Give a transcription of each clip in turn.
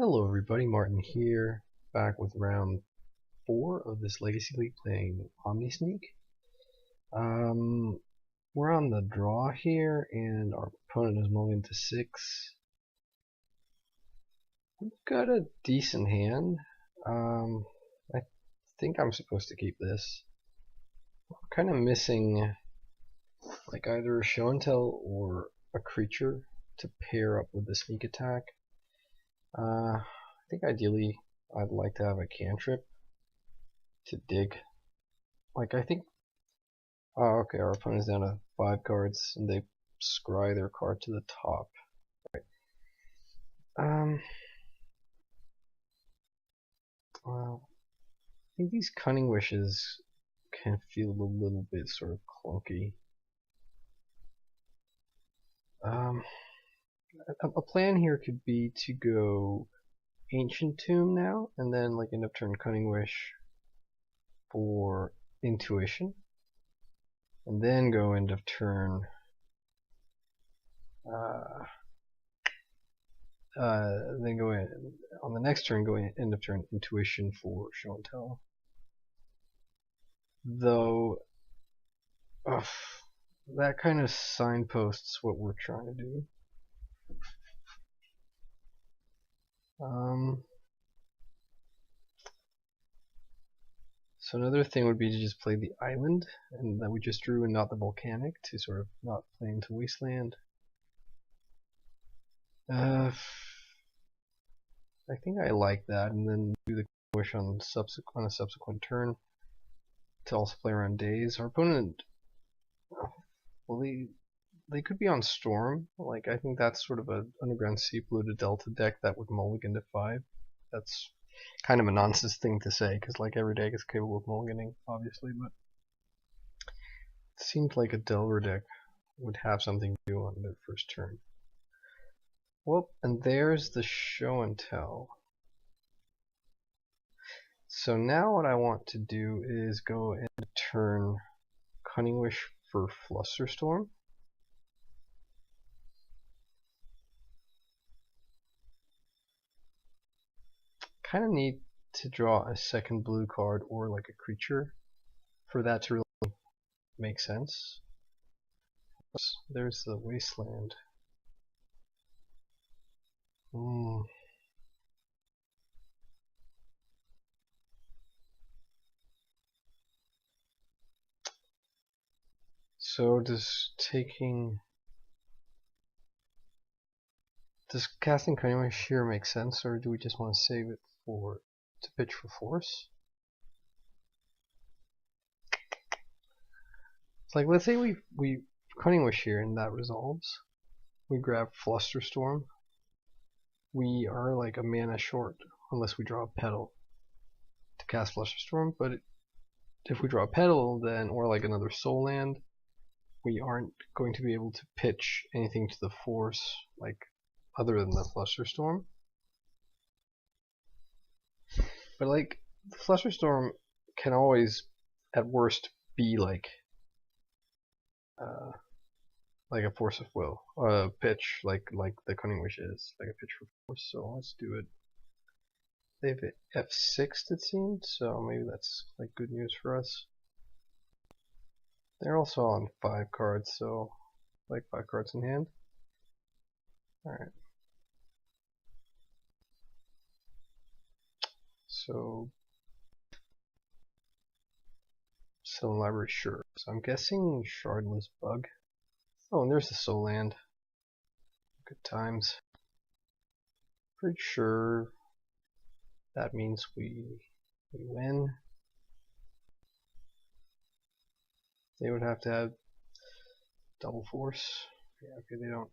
Hello everybody, Martin here, back with round 4 of this Legacy League playing OmniSneak. We're on the draw here, and our opponent is moving to 6. We've got a decent hand. I think I'm supposed to keep this. We're kind of missing like either a show and tell or a creature to pair up with the sneak attack. I think ideally I'd like to have a cantrip to dig. Like I think, oh okay, our opponent's down to 5 cards and they scry their card to the top. Right. Well, I think these Cunning Wishes can feel a little bit sort of clunky. A plan here could be to go Ancient Tomb now, and then like end up turn Cunning Wish for Intuition, and then go end of turn then go in on the next turn, go end of turn Intuition for Show and Tell. Though that kind of signposts what we're trying to do. So another thing would be to just play the island, and that we just drew, and not the volcanic, to sort of not play into wasteland. I think I like that, and then do the wish on a subsequent turn to also play around days. Our opponent, well, they could be on Storm. Like I think that's sort of an Underground Sea Blue to Delta deck that would mulligan to 5. That's kind of a nonsense thing to say, because like every deck is capable of mulliganing, obviously, but it seems like a Delver deck would have something to do on their first turn. Well, and there's the Show and Tell. So now what I want to do is go and turn Cunning Wish for Flusterstorm. Kind of need to draw a second blue card or like a creature for that to really make sense. There's the Wasteland. So does casting Cunning Wish here make sense, or do we just want to save it to pitch for force? It's like, let's say we Cunning Wish here and that resolves. We grab Flusterstorm. We are like a mana short unless we draw a Petal to cast Flusterstorm, but if we draw a Petal then, or like another Soul Land, we aren't going to be able to pitch anything to the force like other than the Flusterstorm. But like the Flusterstorm can always at worst be like a force of will, pitch like the Cunning Wish is, like a pitch for force. So let's do it. They've F6'd it seemed, so maybe that's like good news for us. They're also on 5 cards, so like 5 cards in hand. Alright. So library, sure. So I'm guessing Shardless Bug. Oh, and there's the Soul Land. Good times. Pretty sure that means we win. They would have to have double force. Yeah, okay, they don't.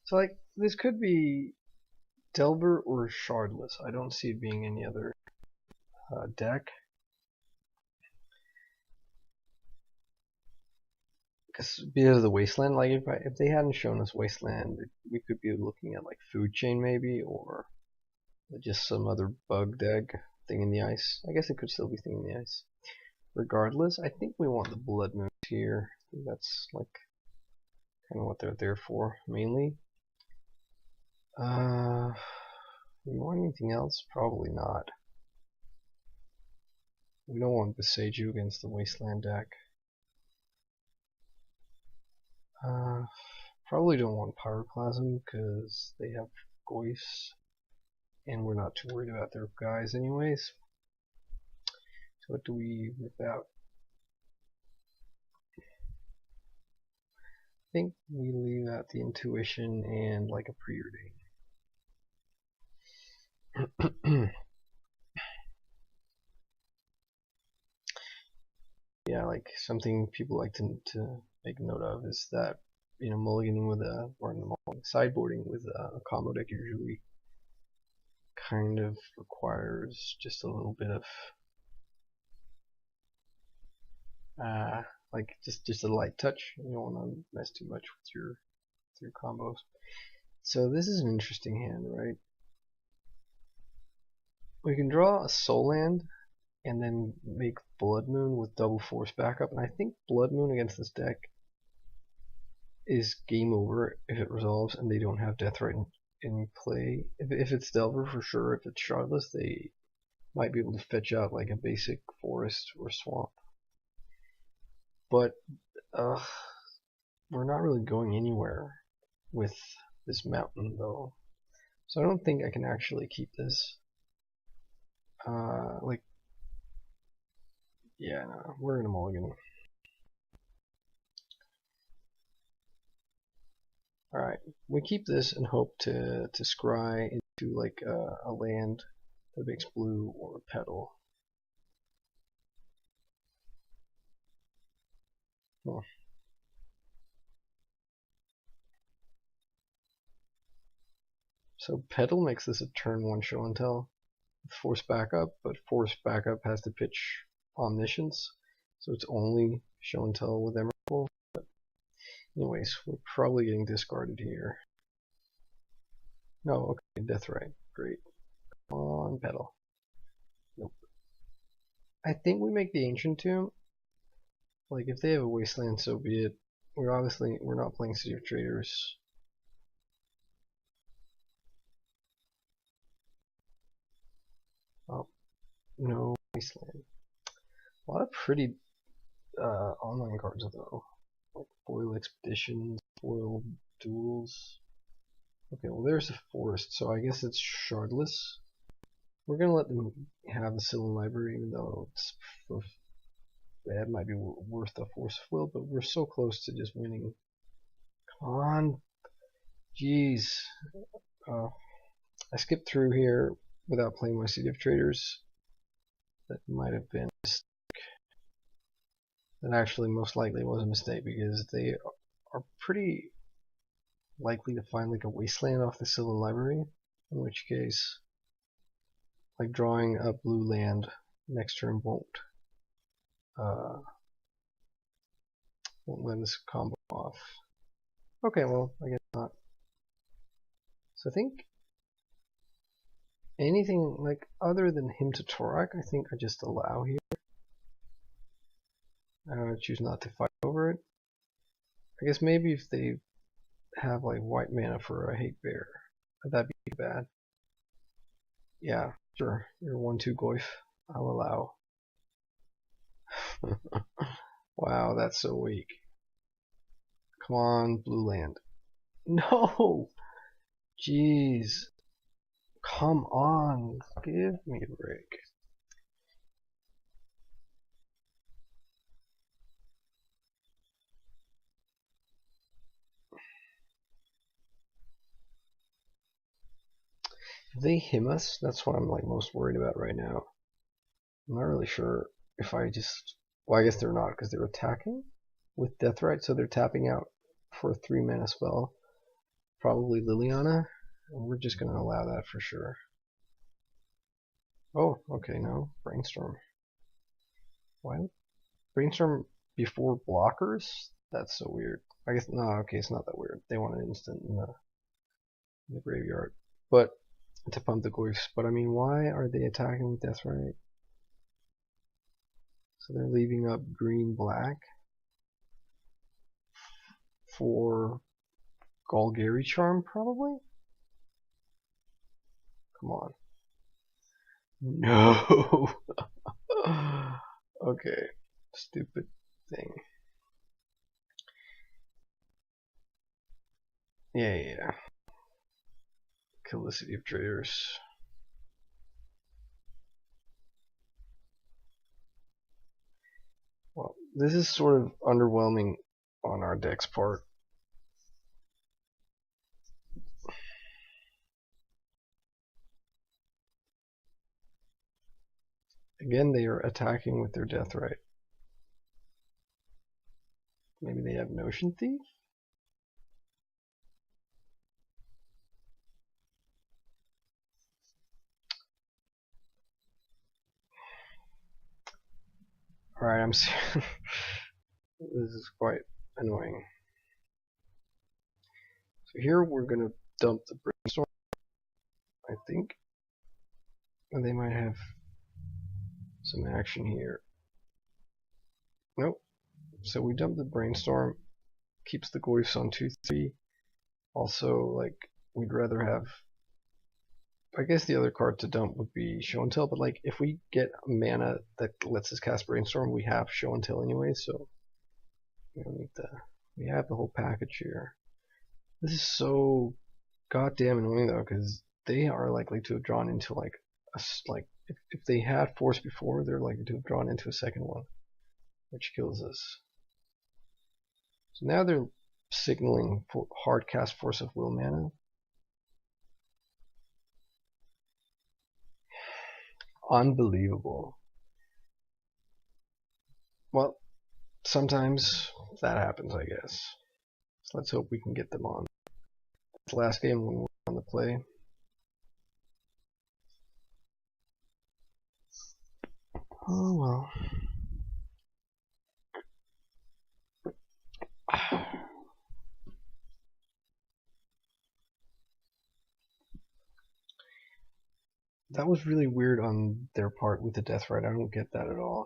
So like this could be Delver or Shardless. I don't see it being any other deck. Because of the Wasteland, like if they hadn't shown us Wasteland, we could be looking at like Food Chain maybe, or just some other bug deck, Thing in the Ice. I guess it could still be Thing in the Ice. Regardless, I think we want the Blood Moons here. I think that's like kind of what they're there for, mainly. Do we want anything else? Probably not. We don't want Beseiju against the Wasteland deck. Probably don't want Pyroclasm because they have Goyfs, and we're not too worried about their guys anyways. So what do we rip out? I think we leave out the Intuition and like a Preordain. Yeah, like something people like to make note of is that, you know, mulliganing with a, or sideboarding with a combo deck usually kind of requires just a little bit of like just a light touch. You don't want to mess too much with your combos. So this is an interesting hand, right? We can draw a Soul Land and then make Blood Moon with double force backup, and I think Blood Moon against this deck is game over if it resolves and they don't have Deathrite in play. If it's Delver, for sure. If it's Shardless, they might be able to fetch out like a basic forest or swamp. But we're not really going anywhere with this mountain though, so I don't think I can actually keep this. Like, yeah, no, we're gonna mulligan. Alright, we keep this and hope to scry into like a land that makes blue or a petal. Oh. So petal makes this a turn 1 show and tell with force backup, but force backup has to pitch Omniscience, so it's only show and tell with Emerald. But anyways, we're probably getting discarded here. No, okay, Deathrite, great. Come on, petal. Nope. I think we make the Ancient Tomb. Like, if they have a Wasteland, so be it. We're not playing City of Traders. Oh, no Wasteland. A lot of pretty online cards though, like foil expeditions, foil duels. Okay, well there's a forest, so I guess it's Shardless. We're gonna let them have the Sylvan Library, even though it's that might be worth a force of will, but we're so close to just winning. Come on, jeez. I skipped through here without playing my City of Traders. That might have been a mistake. That actually most likely was a mistake because they are pretty likely to find like a Wasteland off the Sylvan Library, in which case like drawing a blue land next turn won't let this combo off. Okay, well, I guess not. So I think anything like other than Hymn to Torak, I think I just allow here. I choose not to fight over it. I guess maybe if they have like white mana for a Hate Bear, that'd be bad. Yeah, sure. You're 1/2 Goyf. I'll allow. Wow, that's so weak. Come on, blue land. No! Jeez. Come on. Give me a break. If they him us, that's what I'm like most worried about right now. I'm not really sure if I just... Well, I guess they're not, because they're attacking with Deathrite, so they're tapping out for a 3-mana spell. Probably Liliana, and we're just going to allow that for sure. Oh, okay, no. Brainstorm. Why? Brainstorm before blockers? That's so weird. I guess, no, okay, it's not that weird. They want an instant in the graveyard. But, to pump the Goyfs. But I mean, why are they attacking with Deathrite? So they're leaving up green-black for Golgari Charm, probably? Come on. No. Okay. Stupid thing. Yeah. Kill the city of traders. Well, this is sort of underwhelming on our deck's part. Again, they are attacking with their death right. Maybe they have Notion Thief? Alright, I'm serious. This is quite annoying. So here we're gonna dump the brainstorm, I think. And they might have some action here. Nope. So we dump the brainstorm, keeps the Goyfs on 2-3. Also, like, we'd rather have, I guess the other card to dump would be Show and Tell, but like if we get mana that lets us cast Brainstorm, we have Show and Tell anyway, so we don't need the, we have the whole package here. This is so goddamn annoying though, because they are likely to have drawn into like a, like if they had Force before, they're likely to have drawn into a second one, which kills us. So now they're signaling for hard cast Force of Will mana. Unbelievable. Well, sometimes that happens, I guess. So let's hope we can get them on. It's the last game when we're on the play. Oh well. That was really weird on their part with the death right. I don't get that at all.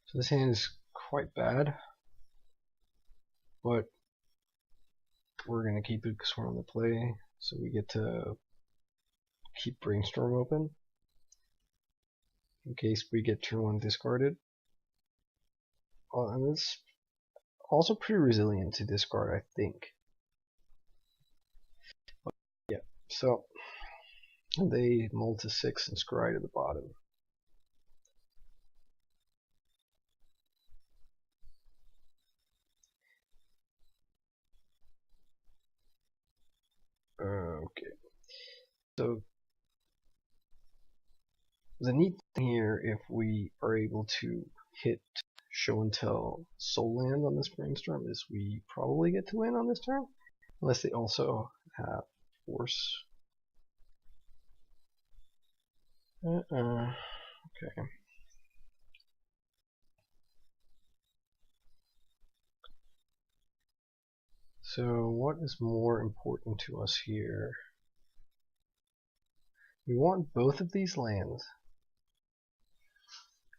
So this hand is quite bad, but we're gonna keep it because we're on the play, so we get to keep Brainstorm open in case we get turn 1 discarded. And it's also pretty resilient to discard, I think. But yeah, so they mull to 6 and scry to the bottom. Okay, so the neat thing here, if we are able to hit Show and Tell Soul Land on this Brainstorm, is we probably get to win on this turn, unless they also have Force. Okay. So what is more important to us here? We want both of these lands.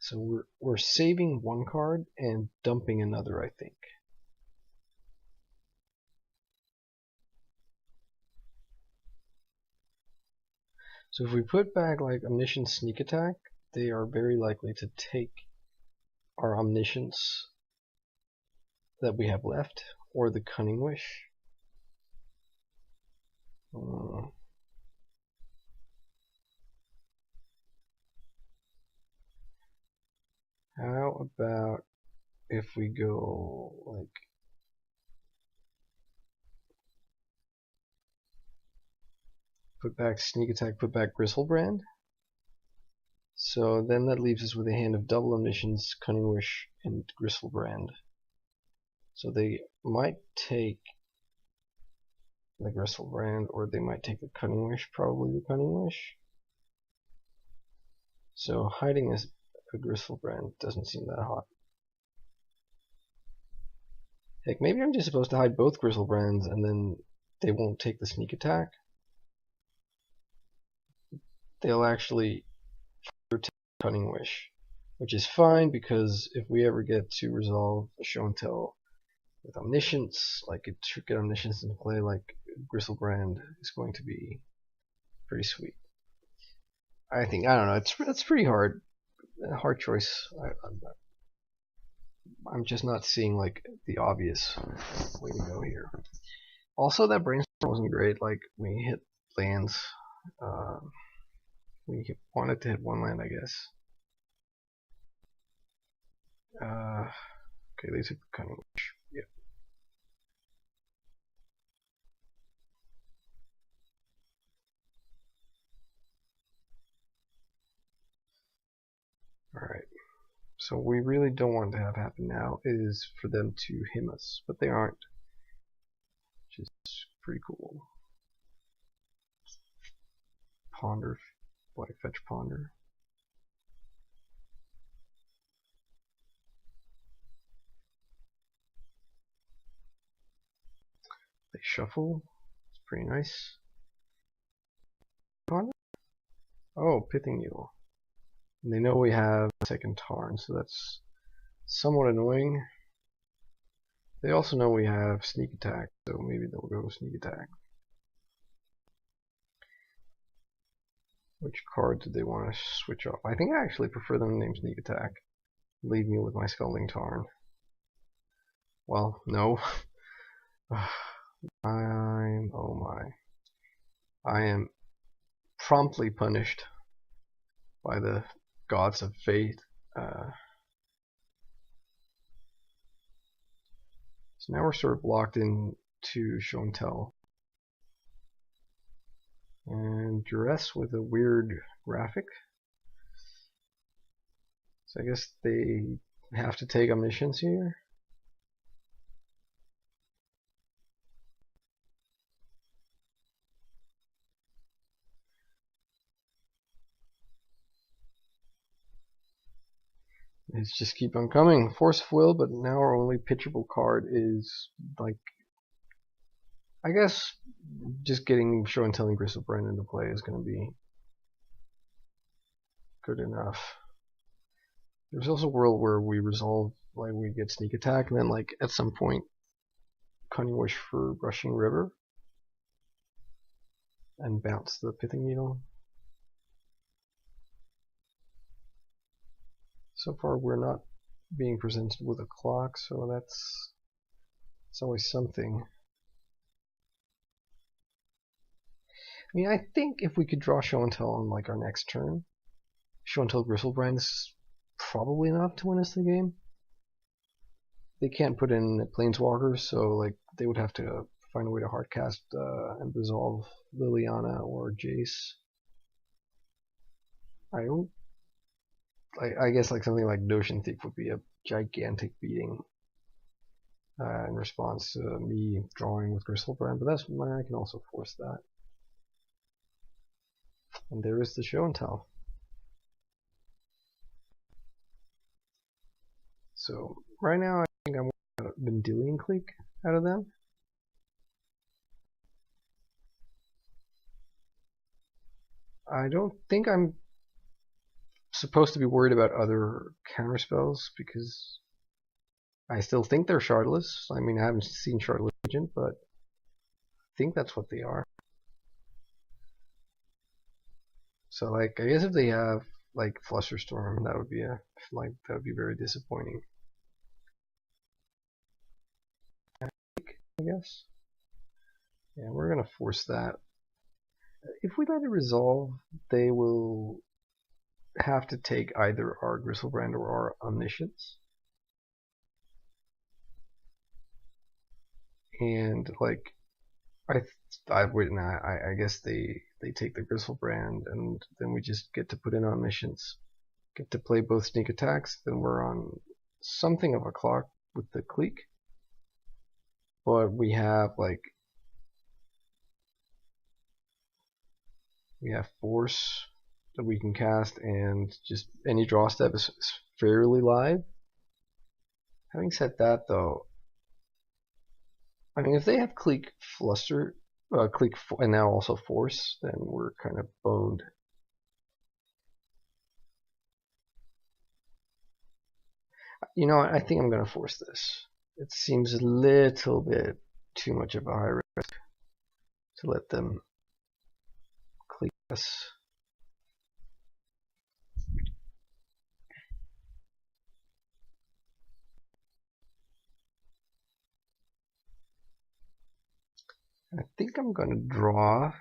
So we're saving one card and dumping another, I think. So if we put back like Omniscience Sneak Attack, they are very likely to take our Omniscience that we have left, or the Cunning Wish. How about if we go like put back Sneak Attack, put back Gristlebrand? So then that leaves us with a hand of double Omniscience, Cunning Wish, and Gristlebrand. So they might take the Gristlebrand, or they might take the Cunning Wish, probably the Cunning Wish. So hiding a Gristlebrand doesn't seem that hot. Heck, maybe I'm just supposed to hide both Gristlebrands and then they won't take the Sneak Attack. They'll actually take Cunning Wish. which is fine because if we ever get to resolve a show and tell with omniscience, like it should get omniscience into play, like Gristlebrand is going to be pretty sweet. I think, I don't know, it's pretty hard. A hard choice. I'm just not seeing like the obvious way to go here. Also, that brainstorm wasn't great. Like we hit lands. We wanted to hit one land, I guess. Okay, these are kind of yeah. All right. So we really don't want to have happen now is for them to him us, but they aren't, which is pretty cool. Ponder, like fetch ponder. They shuffle. It's pretty nice. Ponder? Oh, pithing needle. And they know we have a second Tarn, so that's somewhat annoying. They also know we have sneak attack, so maybe they'll go sneak attack. Which card do they want to switch off? I think I actually prefer them to name sneak attack. Leave me with my Scalding Tarn. Well, no. Oh my. I am promptly punished by the gods of fate. So now we're sort of locked in to show and tell. And duress with a weird graphic. So I guess they have to take omniscience here. It's just keep on coming. Force of Will, but now our only pitchable card is like, I guess just getting show and telling Gristlebrand into play is going to be good enough. There's also a world where we resolve, like we get sneak attack, and then like at some point, Cunning Wish for Rushing River, and bounce the Pithing Needle. So far, we're not being presented with a clock, so that's always something. I mean, I think if we could draw show and tell on like our next turn, show and tell Gristlebrand is probably enough to win us the game. They can't put in planeswalkers, so like they would have to find a way to hardcast and resolve Liliana or Jace. I guess like something like Notion Thief would be a gigantic beating in response to me drawing with Gristlebrand, but that's I can also force that. And there is the show and tell. So right now I think I'm going to Vendilion Clique out of them. I don't think I'm supposed to be worried about other counterspells because I still think they're Shardless. I mean, I haven't seen Shardless Agent, but I think that's what they are. So, like, I guess if they have like Flusterstorm, that would be very disappointing. I guess. Yeah, we're gonna force that. If we let it resolve, they will have to take either our Gristlebrand or our Omniscience. And like, I guess they take the Gristlebrand, and then we just get to put in Omniscience. Get to play both sneak attacks. Then we're on something of a clock with the Clique. But we have force that we can cast, and just any draw step is fairly live. Having said that, though, I mean, if they have Clique Fluster, Clique and now also Force, then we're kind of boned. You know, I think I'm gonna force this. It seems a little bit too much of a high risk to let them clear us. I think I'm gonna draw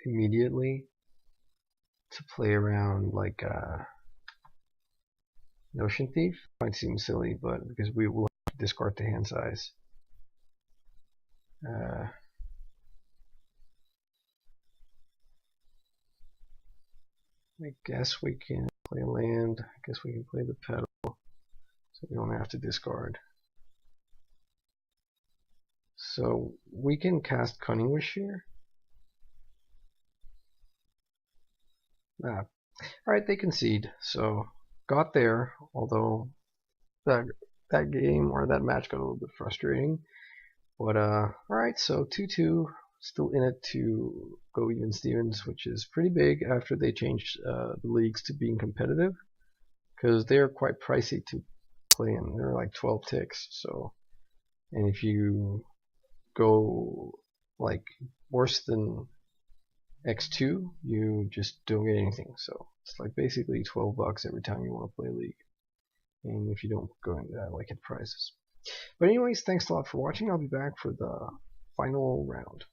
immediately to play around like Notion Thief. Might seem silly, but because we will have to discard the hand size. I guess we can play land. I guess we can play the pedal, so we don't have to discard. So we can cast Cunning Wish here. Alright, they concede. So got there, although that game or that match got a little bit frustrating. But alright, so 2-2, still in it to go even Stevens, which is pretty big after they changed the leagues to being competitive, because they're quite pricey to play in. They're like 12 ticks. So, and if you go like worse than X2, you just don't get anything. So it's like basically $12 every time you want to play a league, and if you don't go into that, like hit prizes. But anyways, thanks a lot for watching. I'll be back for the final round.